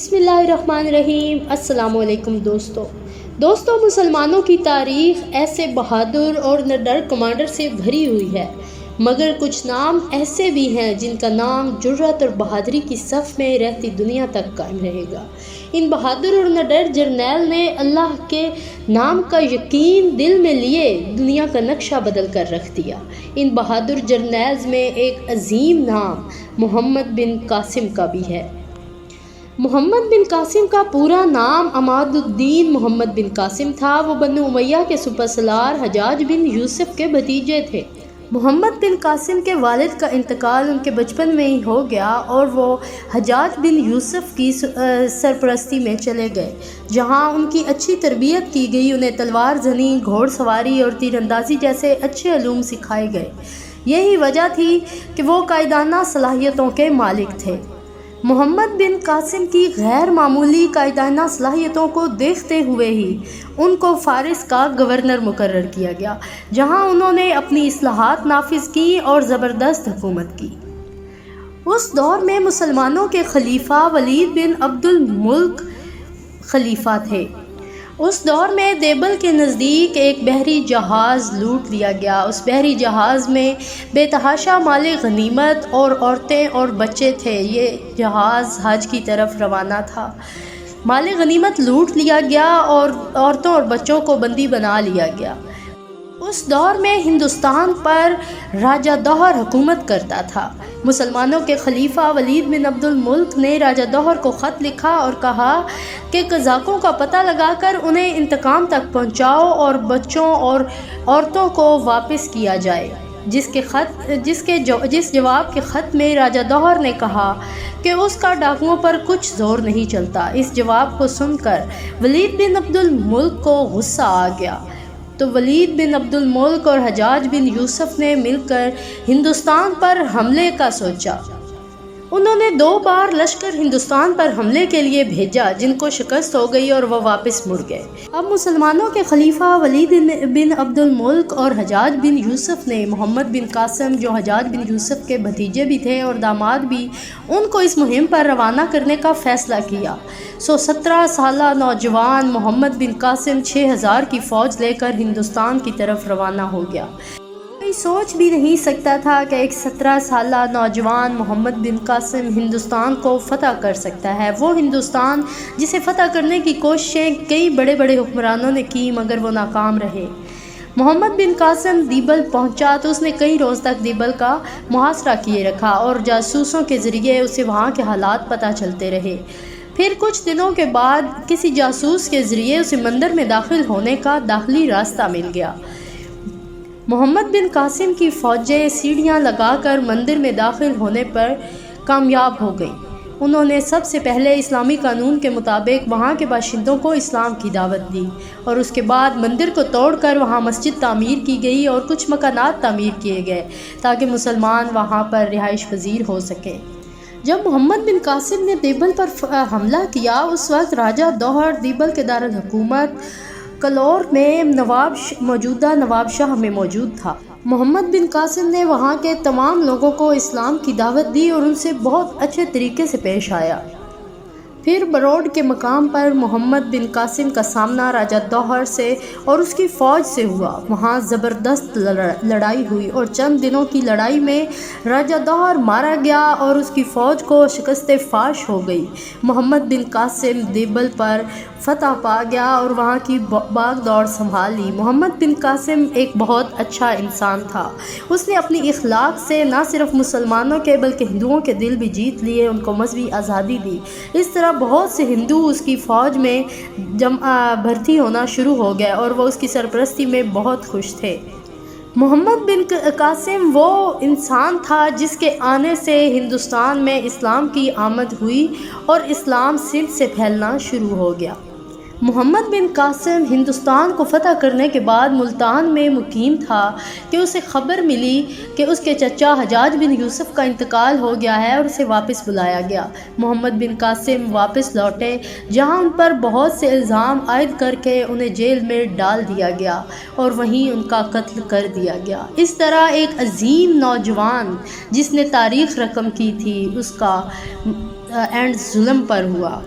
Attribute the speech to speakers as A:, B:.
A: बिस्मिल्लाहिर्रहमानिर्रहीम। अस्सलाम वालेकुम दोस्तों मुसलमानों की तारीख़ ऐसे बहादुर और निडर कमांडर से भरी हुई है, मगर कुछ नाम ऐसे भी हैं जिनका नाम जुर्रत और बहादुरी की सफ़ में रहती दुनिया तक कायम रहेगा। इन बहादुर और निडर जर्नैल ने अल्लाह के नाम का यकीन दिल में लिए दुनिया का नक्शा बदल कर रख दिया। इन बहादुर जर्नैल्स में एक अजीम नाम मोहम्मद बिन कासिम का भी है। मोहम्मद बिन कासिम का पूरा नाम अमादुद्दीन मोहम्मद बिन कासिम था। वो बनु उमैया के सुपरसलार हजाज बिन यूसुफ के भतीजे थे। मोहम्मद बिन कासिम के वालिद का इंतकाल उनके बचपन में ही हो गया और वो हजाज बिन यूसुफ की सरपरस्ती में चले गए, जहां उनकी अच्छी तरबियत की गई। उन्हें तलवार जनी, घोड़सवारी और तीरंदाजी जैसे अच्छे उलूम सिखाए गए। यही वजह थी कि वो कायदाना सलाहियतों के मालिक थे। मोहम्मद बिन कासिम की गैर मामूली कायदाना सलाहियतों को देखते हुए ही उनको फ़ारिस का गवर्नर मुकर्रर किया गया, जहां उन्होंने अपनी इस्लाहात नाफिज की और ज़बरदस्त हुकूमत की। उस दौर में मुसलमानों के खलीफा वलीद बिन अब्दुल मुल्क खलीफा थे। उस दौर में देबल के नज़दीक एक बहरी जहाज़ लूट लिया गया। उस बहरी जहाज़ में बेतहाशा माले गनीमत और औरतें और बच्चे थे। ये जहाज़ हज की तरफ रवाना था। माले गनीमत लूट लिया गया और औरतों और बच्चों को बंदी बना लिया गया। उस दौर में हिंदुस्तान पर राजा दौहर हुकूमत करता था। मुसलमानों के खलीफा वलीद बिन अब्दुल मुल्क ने राजा दौहर को ख़त लिखा और कहा कि कज़ाकों का पता लगाकर उन्हें इंतकाम तक पहुंचाओ और बच्चों और औरतों को वापस किया जाए। जिस जवाब के ख़त में राजा दौहर ने कहा कि उसका डाकुओं पर कुछ ज़ोर नहीं चलता। इस जवाब को सुनकर वलीद बिन अब्दुल मुल्क को गुस्सा आ गया, तो वलीद बिन अब्दुल मुल्क और हजाज बिन यूसुफ ने मिलकर हिंदुस्तान पर हमले का सोचा। उन्होंने 2 बार लश्कर हिंदुस्तान पर हमले के लिए भेजा, जिनको शिकस्त हो गई और वह वापस मुड़ गए। अब मुसलमानों के खलीफा वलीद बिन अब्दुल मुल्क और हजाज बिन यूसुफ ने मोहम्मद बिन कासिम, जो हजाज बिन यूसुफ के भतीजे भी थे और दामाद भी, उनको इस मुहिम पर रवाना करने का फ़ैसला किया। 17 साला नौजवान मोहम्मद बिन कासिम 6000 की फ़ौज लेकर हिंदुस्तान की तरफ रवाना हो गया। कोई सोच भी नहीं सकता था कि एक 17 साला नौजवान मोहम्मद बिन कासिम हिंदुस्तान को फ़तह कर सकता है। वो हिंदुस्तान जिसे फ़तह करने की कोशिशें कई बड़े बड़े हुक्मरानों ने की, मगर वो नाकाम रहे। मोहम्मद बिन कासिम दीबल पहुंचा तो उसने कई रोज़ तक दीबल का मुहासरा किए रखा और जासूसों के ज़रिए उसे वहाँ के हालात पता चलते रहे। फिर कुछ दिनों के बाद किसी जासूस के ज़रिए उसे मंदिर में दाखिल होने का दाखिली रास्ता मिल गया। मोहम्मद बिन कासिम की फ़ौजें सीढ़ियाँ लगाकर मंदिर में दाखिल होने पर कामयाब हो गईं। उन्होंने सबसे पहले इस्लामी कानून के मुताबिक वहाँ के बाशिंदों को इस्लाम की दावत दी और उसके बाद मंदिर को तोड़कर वहाँ मस्जिद तामीर की गई और कुछ मकानात तामीर किए गए ताकि मुसलमान वहाँ पर रिहाइश पजीर हो सकें। जब मोहम्मद बिन कासिम ने देबल पर हमला किया, उस वक्त राजा दौहर देबल के दारुल हुकूमत कलौर में मौजूदा नवाब शाह में मौजूद था। मोहम्मद बिन कासिम ने वहाँ के तमाम लोगों को इस्लाम की दावत दी और उनसे बहुत अच्छे तरीके से पेश आया। फिर बरोड के मकाम पर मोहम्मद बिन कासिम का सामना राजा दौहर से और उसकी फ़ौज से हुआ। वहाँ ज़बरदस्त लड़ाई हुई और चंद दिनों की लड़ाई में राजा दौहर मारा गया और उसकी फ़ौज को शिकस्त फाश हो गई। मोहम्मद बिन कासिम देबल पर फ़तह पा गया और वहाँ की बाग दौड़ संभाल ली। मोहम्मद बिन कासिम एक बहुत अच्छा इंसान था। उसने अपनी इखलाक से न सिर्फ मुसलमानों के बल्कि हिंदुओं के दिल भी जीत लिए, उनको मजहबी आज़ादी दी। इस तरह बहुत से हिंदू उसकी फ़ौज में भर्ती होना शुरू हो गए और वो उसकी सरपरस्ती में बहुत खुश थे। मोहम्मद बिन कासिम वो इंसान था जिसके आने से हिंदुस्तान में इस्लाम की आमद हुई और इस्लाम सिंध से फैलना शुरू हो गया। मोहम्मद बिन कासिम हिंदुस्तान को फ़तह करने के बाद मुल्तान में मुकीम था कि उसे ख़बर मिली कि उसके चचा हजाज बिन यूसुफ का इंतकाल हो गया है और उसे वापस बुलाया गया। मोहम्मद बिन कासिम वापस लौटे, जहां उन पर बहुत से इल्ज़ाम आयद करके उन्हें जेल में डाल दिया गया और वहीं उनका कत्ल कर दिया गया। इस तरह एक अजीम नौजवान जिसने तारीख़ रकम की थी, उसका एंड जुल्म पर हुआ।